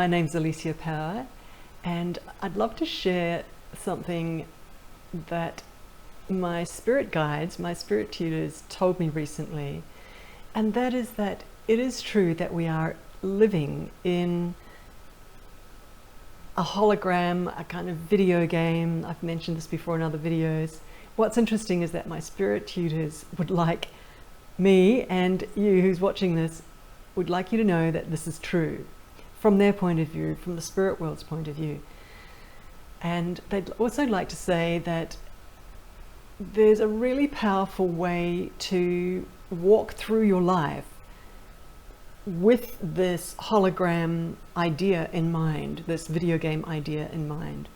My name's Alicia Power, and I'd love to share something that my spirit guides, my spirit tutors told me recently, and that is that it is true that we are living in a hologram, a kind of video game. I've mentioned this before in other videos. What's interesting is that my spirit tutors would like me, and you who's watching this, would like you to know that this is true from their point of view, from the spirit world's point of view. And they'd also like to say that there's a really powerful way to walk through your life with this hologram idea in mind, this video game idea in mind.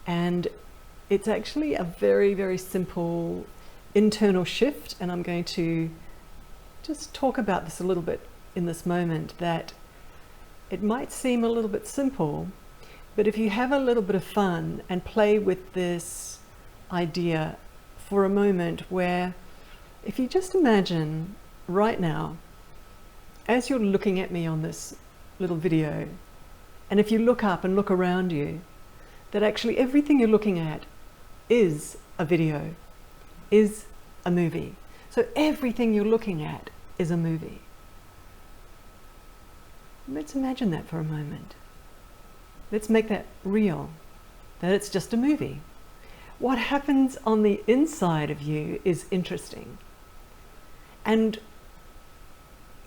And it's actually a very, very simple internal shift, and I'm going to just talk about this a little bit in this moment, that it might seem a little bit simple, but if you have a little bit of fun and play with this idea for a moment, where if you just imagine right now, as you're looking at me on this little video, and if you look up and look around you, that actually everything you're looking at is a video, is a movie. So everything you're looking at is a movie. Let's imagine that for a moment. Let's make that real, that it's just a movie. What happens on the inside of you is interesting. And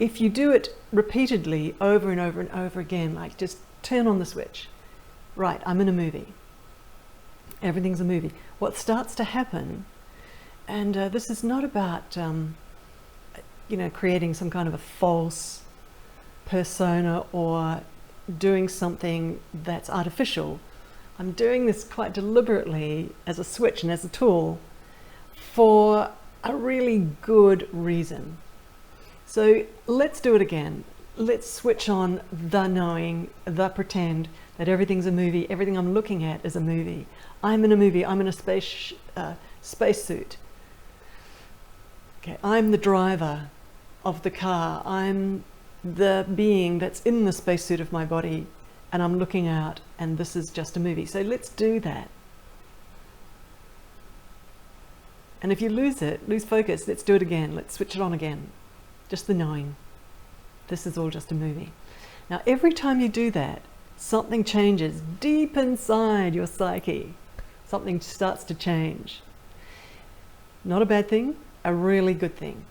if you do it repeatedly over and over and over again, like just turn on the switch. Right, I'm in a movie. Everything's a movie. What starts to happen, and this is not about creating some kind of a false persona or doing something that's artificial. I'm doing this quite deliberately as a switch and as a tool for a really good reason. So let's do it again. Let's switch on the knowing, the pretend that everything's a movie. Everything I'm looking at is a movie. I'm in a movie. I'm in a spacesuit. Okay, I'm the driver of the car. I'm the being that's in the spacesuit of my body, and I'm looking out, and this is just a movie. So let's do that. And if you lose focus, let's do it again. Let's switch it on again. Just the knowing. This is all just a movie. Now, every time you do that, something changes deep inside your psyche. Something starts to change. Not a bad thing, a really good thing.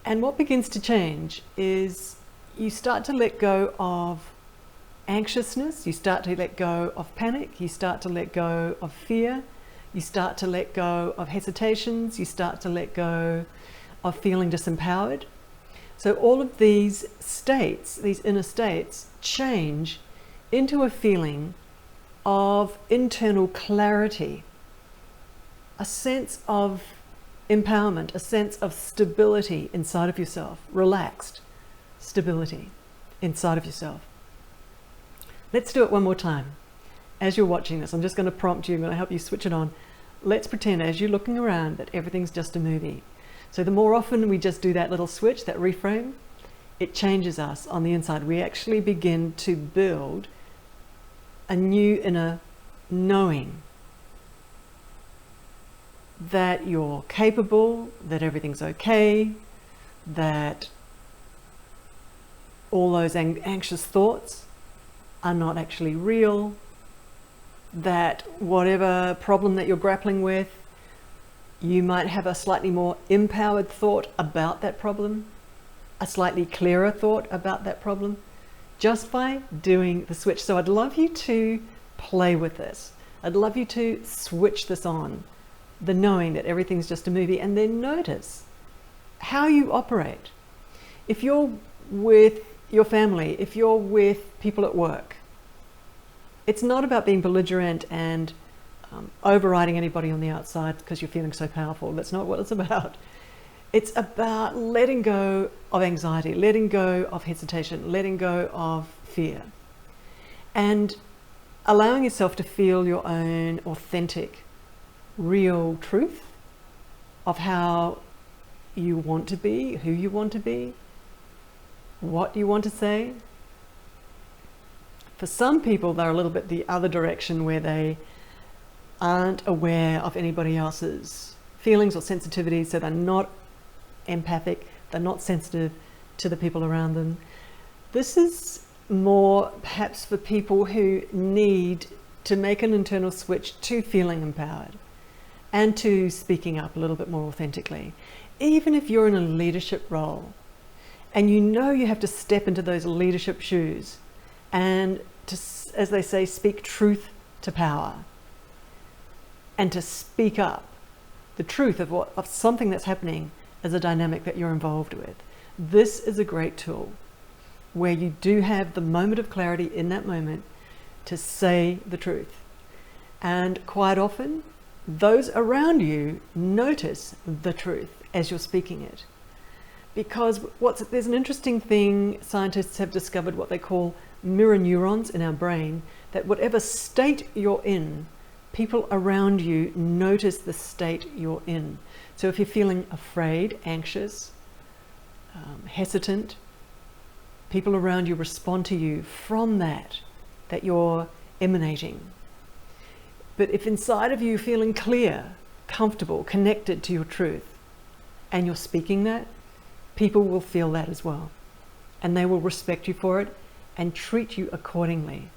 And what begins to change is you start to let go of anxiousness, you start to let go of panic, you start to let go of fear, you start to let go of hesitations, you start to let go of feeling disempowered. So all of these states, these inner states, change into a feeling of internal clarity, a sense of empowerment, a sense of stability inside of yourself, relaxed stability inside of yourself. Let's do it one more time. As you're watching this, I'm just going to prompt you, I'm going to help you switch it on. Let's pretend as you're looking around that everything's just a movie. So the more often we just do that little switch, that reframe, it changes us on the inside. We actually begin to build a new inner knowing that you're capable, that everything's okay, that all those anxious thoughts are not actually real, that whatever problem that you're grappling with, you might have a slightly more empowered thought about that problem, a slightly clearer thought about that problem, just by doing the switch. So I'd love you to play with this. I'd love you to switch this on, the knowing that everything's just a movie, and then notice how you operate. If you're with your family, if you're with people at work, it's not about being belligerent and overriding anybody on the outside because you're feeling so powerful. That's not what it's about. It's about letting go of anxiety, letting go of hesitation, letting go of fear, and allowing yourself to feel your own authentic, real truth of how you want to be, who you want to be, what you want to say. For some people, they're a little bit the other direction, where they aren't aware of anybody else's feelings or sensitivities, so they're not empathic, they're not sensitive to the people around them. This is more perhaps for people who need to make an internal switch to feeling empowered and to speaking up a little bit more authentically. Even if you're in a leadership role and you know you have to step into those leadership shoes and to, as they say, speak truth to power, and to speak up the truth of something that's happening as a dynamic that you're involved with. This is a great tool where you do have the moment of clarity in that moment to say the truth. And quite often, those around you notice the truth as you're speaking it. Because there's an interesting thing, scientists have discovered what they call mirror neurons in our brain, that whatever state you're in, people around you notice the state you're in. So if you're feeling afraid, anxious, hesitant, people around you respond to you from that you're emanating. But if inside of you feeling clear, comfortable, connected to your truth, and you're speaking that, people will feel that as well. And they will respect you for it and treat you accordingly.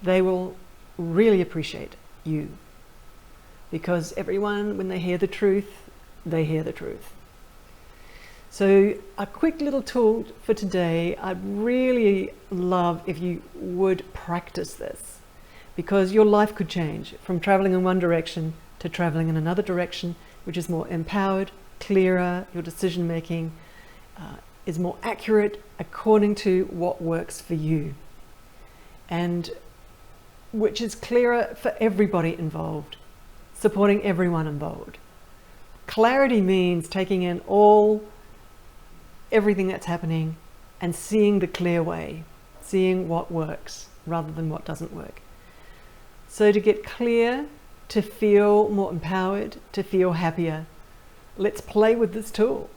They will really appreciate you, because everyone, when they hear the truth, they hear the truth. So a quick little tool for today, I'd really love if you would practice this, because your life could change from traveling in one direction to traveling in another direction, which is more empowered, clearer. Your decision making is more accurate according to what works for you, and which is clearer for everybody involved, supporting everyone involved. Clarity means taking in everything that's happening and seeing the clear way, seeing what works rather than what doesn't work. So to get clear, to feel more empowered, to feel happier, let's play with this tool.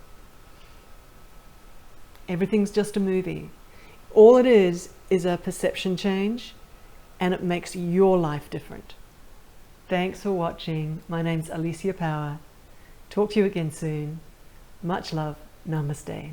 Everything's just a movie. All it is a perception change, and it makes your life different. Thanks for watching. My name's Alicia Power. Talk to you again soon. Much love. Namaste.